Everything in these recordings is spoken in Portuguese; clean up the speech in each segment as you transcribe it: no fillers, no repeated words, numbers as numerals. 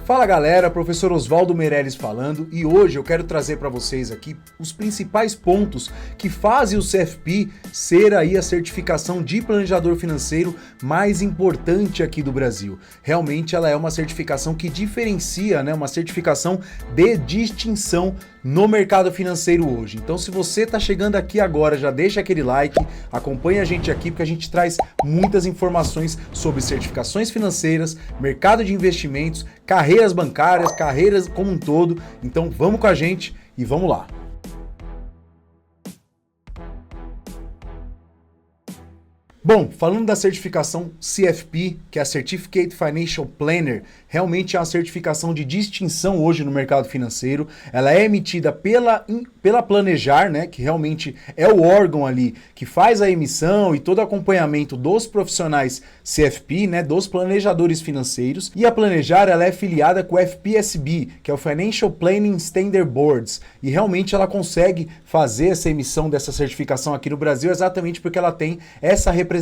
Fala galera, professor Oswaldo Meirelles falando, e hoje eu quero trazer para vocês aqui os principais pontos que fazem o CFP ser aí a certificação de planejador financeiro mais importante aqui do Brasil. Realmente ela é uma certificação que diferencia, né, uma certificação de distinção no mercado financeiro hoje. Então se você está chegando aqui agora, já deixa aquele like, acompanha a gente aqui porque a gente traz muitas informações sobre certificações financeiras, mercado de investimentos, carreiras bancárias, carreiras como um todo. Então vamos com a gente e vamos lá. Bom, falando da certificação CFP, que é a Certificate Financial Planner, realmente é uma certificação de distinção hoje no mercado financeiro. Ela é emitida pela Planejar, né, que realmente é o órgão ali que faz a emissão e todo o acompanhamento dos profissionais CFP, né, dos planejadores financeiros. E a Planejar, ela é filiada com o FPSB, que é o Financial Planning Standard Boards. E realmente ela consegue fazer essa emissão dessa certificação aqui no Brasil exatamente porque ela tem essa representação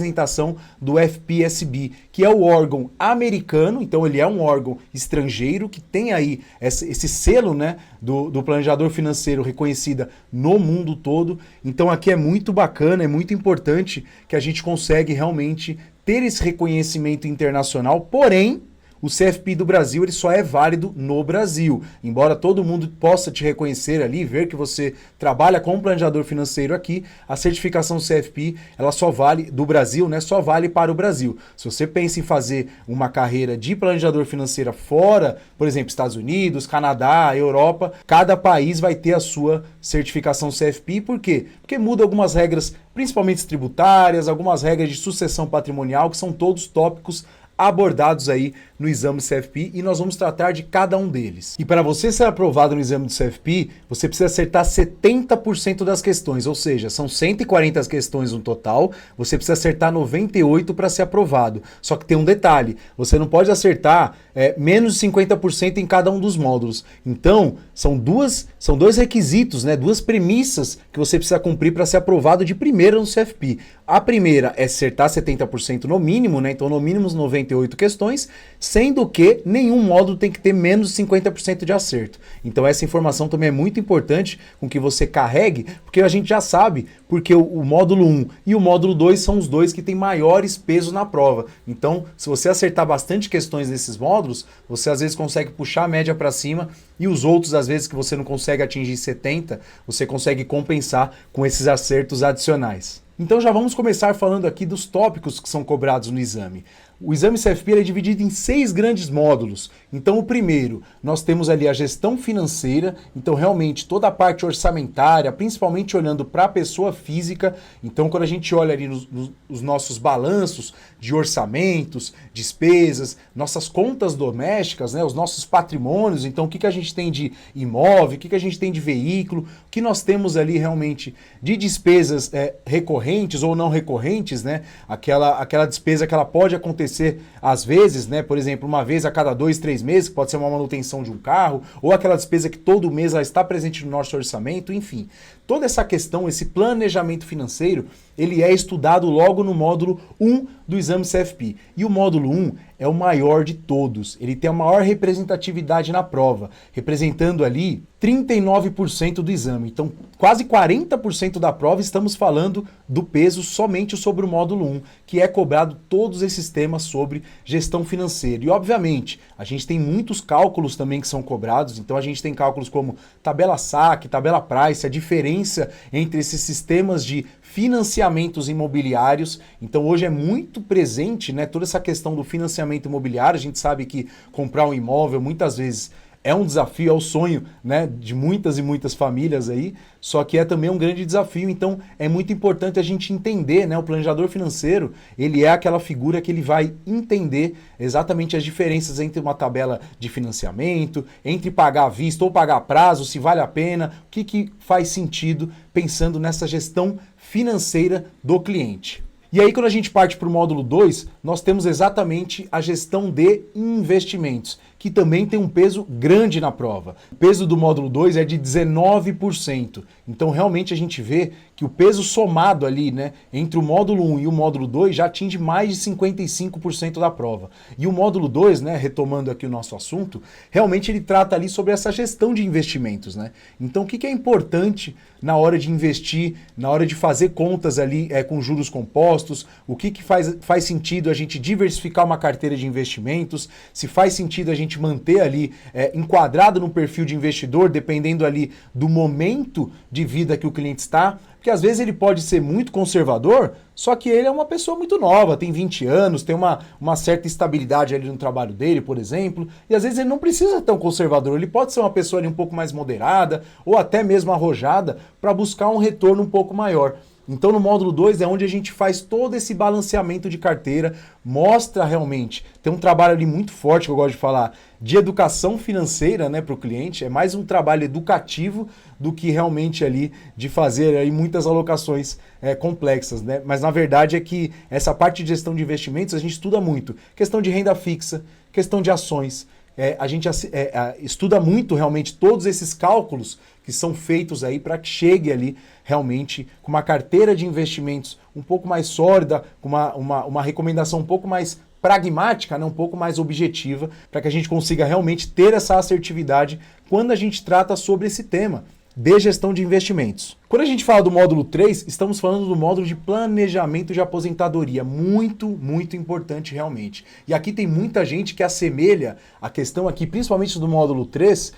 do FPSB, que é o órgão americano. Então ele é um órgão estrangeiro que tem aí esse selo, né, do planejador financeiro reconhecida no mundo todo. Então aqui é muito bacana, é muito importante que a gente consegue realmente ter esse reconhecimento internacional, porém o CFP do Brasil ele só é válido no Brasil. Embora todo mundo possa te reconhecer ali, ver que você trabalha como planejador financeiro aqui, a certificação CFP, ela só vale do Brasil, né? Só vale para o Brasil. Se você pensa em fazer uma carreira de planejador financeiro fora, por exemplo, Estados Unidos, Canadá, Europa, cada país vai ter a sua certificação CFP. Por quê? Porque muda algumas regras, principalmente tributárias, algumas regras de sucessão patrimonial, que são todos tópicos abordados aí no exame do CFP, e nós vamos tratar de cada um deles. E para você ser aprovado no exame do CFP, você precisa acertar 70% das questões, ou seja, são 140 questões no total, você precisa acertar 98 para ser aprovado. Só que tem um detalhe, você não pode acertar menos de 50% em cada um dos módulos. Então, são dois requisitos, né, duas premissas que você precisa cumprir para ser aprovado de primeira no CFP. A primeira é acertar 70% no mínimo, né, então no mínimo 98 questões, sendo que nenhum módulo tem que ter menos de 50% de acerto. Então essa informação também é muito importante com que você carregue, porque a gente já sabe, porque o módulo 1 e o módulo 2 são os dois que têm maiores pesos na prova. Então, se você acertar bastante questões nesses módulos, você às vezes consegue puxar a média para cima, e os outros, às vezes que você não consegue atingir 70, você consegue compensar com esses acertos adicionais. Então já vamos começar falando aqui dos tópicos que são cobrados no exame. O exame CFP é dividido em 6 grandes módulos. Então o primeiro, nós temos ali a gestão financeira, então realmente toda a parte orçamentária, principalmente olhando para a pessoa física. Então quando a gente olha ali nos nossos balanços de orçamentos, despesas, nossas contas domésticas, né, os nossos patrimônios, então o que a gente tem de imóvel, o que a gente tem de veículo, o que nós temos ali realmente de despesas recorrentes ou não recorrentes, né, aquela despesa que ela pode acontecer às vezes, né? Por exemplo, uma vez a cada 2, 3 meses, que pode ser uma manutenção de um carro, ou aquela despesa que todo mês ela está presente no nosso orçamento, enfim. Toda essa questão, esse planejamento financeiro, ele é estudado logo no módulo 1 do exame CFP. E o módulo 1 é o maior de todos. Ele tem a maior representatividade na prova, representando ali 39% do exame. Então, quase 40% da prova estamos falando do peso somente sobre o módulo 1, que é cobrado todos esses temas sobre gestão financeira. E, obviamente, a gente tem muitos cálculos também que são cobrados. Então, a gente tem cálculos como tabela SAC, tabela Price, a diferença entre esses sistemas de financiamentos imobiliários. Então hoje é muito presente, né, toda essa questão do financiamento imobiliário. A gente sabe que comprar um imóvel muitas vezes é um desafio, é o sonho, né, de muitas e muitas famílias aí, só que é também um grande desafio. Então é muito importante a gente entender, né, o planejador financeiro, ele é aquela figura que ele vai entender exatamente as diferenças entre uma tabela de financiamento, entre pagar à vista ou pagar a prazo, se vale a pena, o que faz sentido pensando nessa gestão financeira do cliente. E aí, quando a gente parte para o módulo 2, nós temos exatamente a gestão de investimentos, que também tem um peso grande na prova. O peso do módulo 2 é de 19%. Então, realmente, a gente vê que o peso somado ali, né, entre o módulo 1 e o módulo 2 já atinge mais de 55% da prova. E o módulo 2, né, retomando aqui o nosso assunto, realmente ele trata ali sobre essa gestão de investimentos, né? Então, o que é importante na hora de investir, na hora de fazer contas ali com juros compostos, o que faz sentido a gente diversificar uma carteira de investimentos, se faz sentido a gente manter ali enquadrado no perfil de investidor, dependendo ali do momento de vida que o cliente está, porque às vezes ele pode ser muito conservador, só que ele é uma pessoa muito nova, tem 20 anos, tem uma certa estabilidade ali no trabalho dele, por exemplo, e às vezes ele não precisa ser tão conservador, ele pode ser uma pessoa ali um pouco mais moderada, ou até mesmo arrojada, para buscar um retorno um pouco maior. Então no módulo 2 é onde a gente faz todo esse balanceamento de carteira, mostra realmente, tem um trabalho ali muito forte que eu gosto de falar, de educação financeira, né, para o cliente, é mais um trabalho educativo do que realmente ali de fazer aí muitas alocações complexas, né? Mas na verdade é que essa parte de gestão de investimentos a gente estuda muito, questão de renda fixa, questão de ações, a gente estuda muito realmente todos esses cálculos que são feitos aí para que chegue ali realmente com uma carteira de investimentos um pouco mais sólida, com uma recomendação um pouco mais pragmática, né, um pouco mais objetiva, para que a gente consiga realmente ter essa assertividade quando a gente trata sobre esse tema de gestão de investimentos. Quando a gente fala do módulo 3, estamos falando do módulo de planejamento de aposentadoria, muito, muito importante realmente. E aqui tem muita gente que assemelha a questão aqui, principalmente do módulo 3,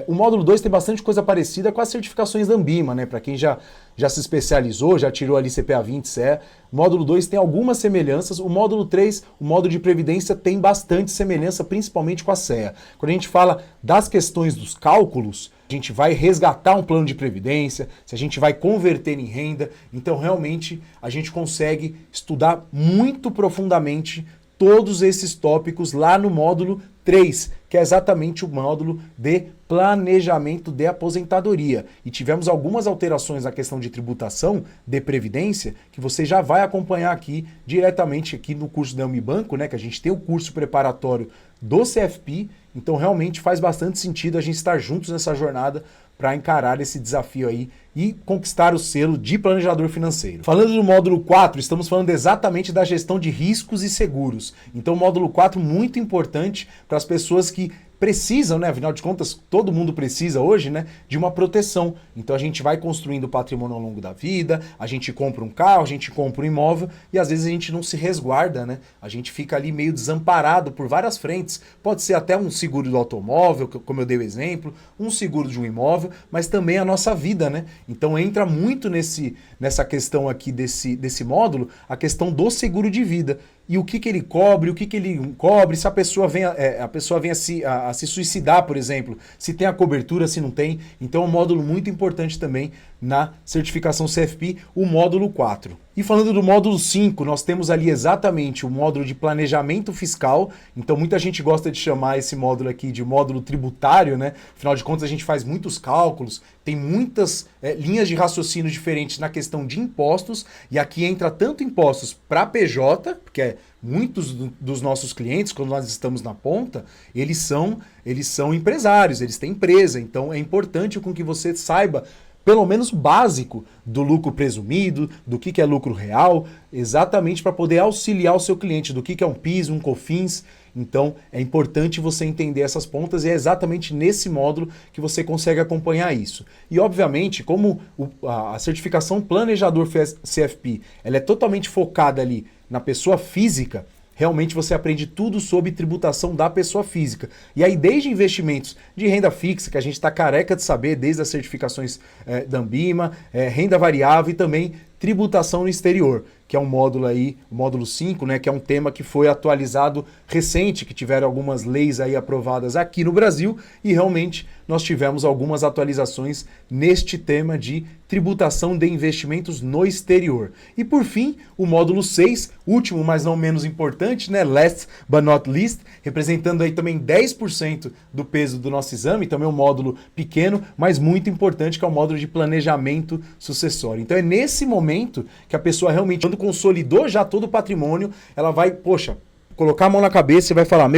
o módulo 2 tem bastante coisa parecida com as certificações da Anbima, né? Para quem já se especializou, já tirou ali CPA 20, CE, o módulo 2 tem algumas semelhanças, o módulo 3, o módulo de previdência tem bastante semelhança, principalmente com a CEA. Quando a gente fala das questões dos cálculos, a gente vai resgatar um plano de previdência, se a gente vai converter em renda, então realmente a gente consegue estudar muito profundamente todos esses tópicos lá no módulo 3, que é exatamente o módulo de planejamento de aposentadoria. E tivemos algumas alterações na questão de tributação de previdência que você já vai acompanhar aqui diretamente aqui no curso da Amibanco, né, que a gente tem o curso preparatório do CFP, então realmente faz bastante sentido a gente estar juntos nessa jornada para encarar esse desafio aí e conquistar o selo de planejador financeiro. Falando do módulo 4, estamos falando exatamente da gestão de riscos e seguros. Então o módulo 4 muito importante para as pessoas que precisam, né? Afinal de contas, todo mundo precisa hoje, né? De uma proteção. Então a gente vai construindo patrimônio ao longo da vida, a gente compra um carro, a gente compra um imóvel e às vezes a gente não se resguarda, né? A gente fica ali meio desamparado por várias frentes. Pode ser até um seguro do automóvel, como eu dei o exemplo, um seguro de um imóvel, mas também a nossa vida, né? Então entra muito nessa questão aqui desse módulo, a questão do seguro de vida. E o que ele cobre, o que ele cobre, se a pessoa vem a se suicidar, por exemplo, se tem a cobertura, se não tem. Então é um módulo muito importante também na certificação CFP, o módulo 4. E falando do módulo 5, nós temos ali exatamente o módulo de planejamento fiscal. Então muita gente gosta de chamar esse módulo aqui de módulo tributário, né? Afinal de contas a gente faz muitos cálculos, tem muitas linhas de raciocínio diferentes na questão de impostos, e aqui entra tanto impostos para PJ, porque muitos dos nossos clientes, quando nós estamos na ponta, eles são empresários, eles têm empresa, então é importante com que você saiba pelo menos básico do lucro presumido, do que é lucro real, exatamente para poder auxiliar o seu cliente, do que é um PIS, um COFINS. Então é importante você entender essas pontas e é exatamente nesse módulo que você consegue acompanhar isso. E obviamente, como a certificação planejador CFP, ela é totalmente focada ali na pessoa física, realmente você aprende tudo sobre tributação da pessoa física. E aí desde investimentos de renda fixa, que a gente está careca de saber, desde as certificações da Anbima, renda variável e também tributação no exterior, que é um módulo aí, o módulo 5, né, que é um tema que foi atualizado recente, que tiveram algumas leis aí aprovadas aqui no Brasil e realmente nós tivemos algumas atualizações neste tema de tributação de investimentos no exterior. E por fim, o módulo 6, último, mas não menos importante, né, last but not least, representando aí também 10% do peso do nosso exame, também um módulo pequeno, mas muito importante, que é o módulo de planejamento sucessório. Então é nesse momento que a pessoa realmente, quando consolidou já todo o patrimônio, ela vai, poxa, colocar a mão na cabeça e vai falar,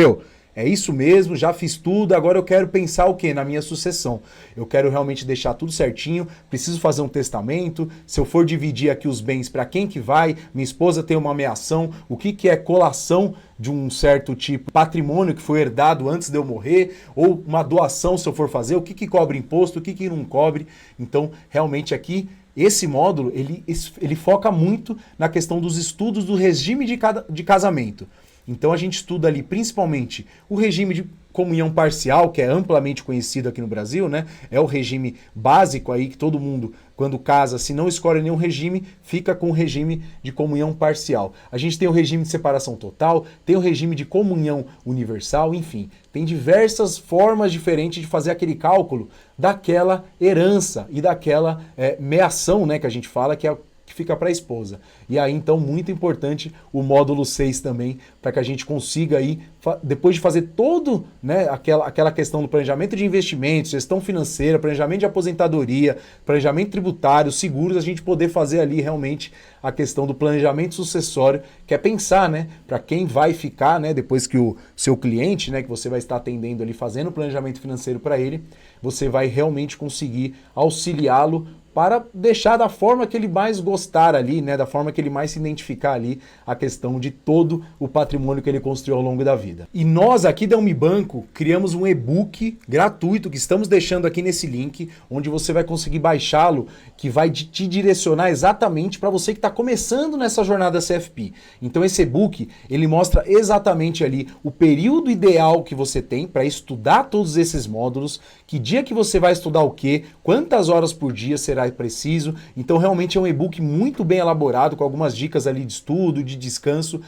É isso mesmo, já fiz tudo, agora eu quero pensar o quê? Na minha sucessão. Eu quero realmente deixar tudo certinho, preciso fazer um testamento, se eu for dividir aqui os bens, para quem que vai, minha esposa tem uma ameação, o que que é colação de um certo tipo, patrimônio que foi herdado antes de eu morrer, ou uma doação se eu for fazer, o que que cobre imposto, o que que não cobre. Então, realmente aqui, esse módulo, ele foca muito na questão dos estudos do regime de casamento. Então a gente estuda ali principalmente o regime de comunhão parcial, que é amplamente conhecido aqui no Brasil, né? É o regime básico aí que todo mundo, quando casa, se não escolhe nenhum regime, fica com o regime de comunhão parcial. A gente tem o regime de separação total, tem o regime de comunhão universal, enfim, tem diversas formas diferentes de fazer aquele cálculo daquela herança e daquela meação, né, que a gente fala, que é que fica para a esposa. E aí, então, muito importante o módulo 6 também, para que a gente consiga aí, depois de fazer todo, né, aquela questão do planejamento de investimentos, gestão financeira, planejamento de aposentadoria, planejamento tributário, seguros, a gente poder fazer ali realmente a questão do planejamento sucessório, que é pensar, né, para quem vai ficar, né, depois que o seu cliente, né, que você vai estar atendendo ali, fazendo o planejamento financeiro para ele, você vai realmente conseguir auxiliá-lo para deixar da forma que ele mais gostar ali, né, da forma que ele mais se identificar ali, a questão de todo o patrimônio que ele construiu ao longo da vida. E nós aqui da Unibanco criamos um e-book gratuito que estamos deixando aqui nesse link, onde você vai conseguir baixá-lo, que vai te direcionar exatamente para você que está começando nessa jornada CFP. Então esse e-book, ele mostra exatamente ali o período ideal que você tem para estudar todos esses módulos, que dia que você vai estudar o quê, quantas horas por dia será preciso. Então realmente é um e-book muito bem elaborado, com algumas dicas ali de estudo, de descanso.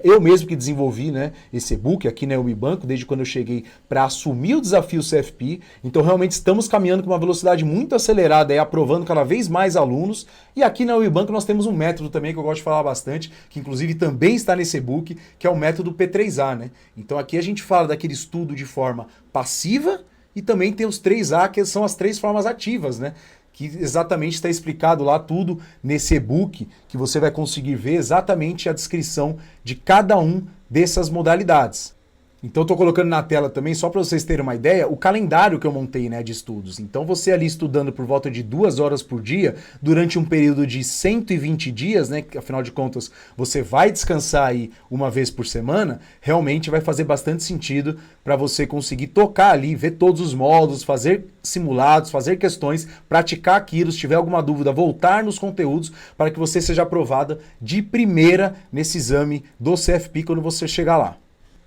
Eu mesmo que desenvolvi, né, esse e-book aqui na Unibanco, desde quando eu cheguei para assumir o desafio CFP. Então realmente estamos caminhando com uma velocidade muito acelerada, aprovando cada vez mais alunos. E aqui na Unibanco nós temos um método também que eu gosto de falar bastante, que inclusive também está nesse e-book, que é o método P3A, né? Então aqui a gente fala daquele estudo de forma passiva e também tem os 3A, que são as 3 formas ativas, né? Que exatamente está explicado lá tudo nesse e-book, que você vai conseguir ver exatamente a descrição de cada um dessas modalidades. Então eu estou colocando na tela também, só para vocês terem uma ideia, o calendário que eu montei, né, de estudos. Então você ali estudando por volta de 2 horas por dia, durante um período de 120 dias, né, que afinal de contas você vai descansar aí uma vez por semana, realmente vai fazer bastante sentido para você conseguir tocar ali, ver todos os módulos, fazer simulados, fazer questões, praticar aquilo, se tiver alguma dúvida, voltar nos conteúdos para que você seja aprovada de primeira nesse exame do CFP quando você chegar lá.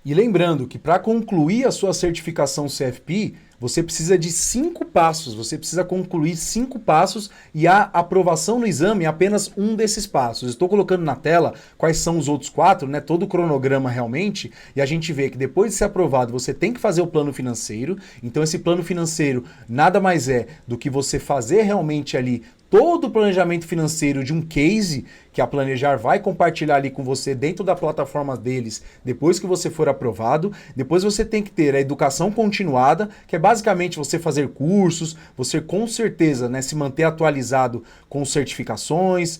E lembrando que para concluir a sua certificação CFP, você precisa de 5 passos, você precisa concluir 5 passos e a aprovação no exame é apenas um desses passos. Estou colocando na tela quais são os outros 4, né, todo o cronograma realmente, e a gente vê que depois de ser aprovado você tem que fazer o plano financeiro. Então esse plano financeiro nada mais é do que você fazer realmente ali todo o planejamento financeiro de um case que a Planejar vai compartilhar ali com você dentro da plataforma deles depois que você for aprovado. Depois você tem que ter a educação continuada, que é basicamente você fazer cursos, você com certeza, né, se manter atualizado com certificações,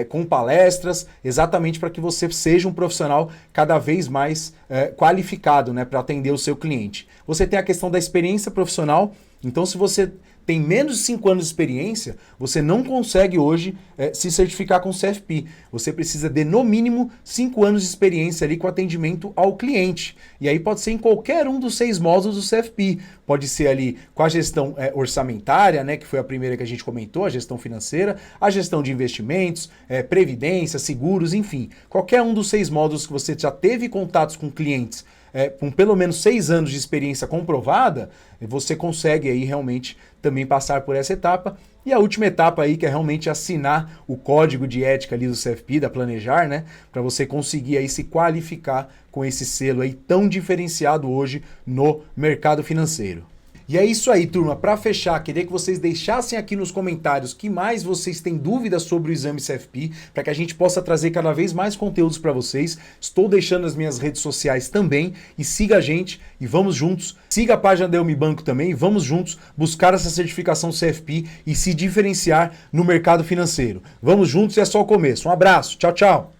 com palestras, exatamente para que você seja um profissional cada vez mais qualificado, né, para atender o seu cliente. Você tem a questão da experiência profissional. Então se você tem menos de 5 anos de experiência, você não consegue hoje se certificar com CFP. Você precisa de, no mínimo, 5 anos de experiência ali com atendimento ao cliente. E aí pode ser em qualquer um dos 6 módulos do CFP. Pode ser ali com a gestão orçamentária, né, que foi a primeira que a gente comentou, a gestão financeira, a gestão de investimentos, previdência, seguros, enfim. Qualquer um dos 6 módulos que você já teve contatos com clientes com pelo menos 6 anos de experiência comprovada, você consegue aí realmente também passar por essa etapa. E a última etapa aí, que é realmente assinar o código de ética ali do CFP, da Planejar, né? Para você conseguir aí se qualificar com esse selo aí tão diferenciado hoje no mercado financeiro. E é isso aí, turma. Para fechar, queria que vocês deixassem aqui nos comentários que mais vocês têm dúvidas sobre o exame CFP, para que a gente possa trazer cada vez mais conteúdos para vocês. Estou deixando as minhas redes sociais também e siga a gente e vamos juntos. Siga a página da Unibanco também e vamos juntos buscar essa certificação CFP e se diferenciar no mercado financeiro. Vamos juntos e é só o começo. Um abraço. Tchau, tchau.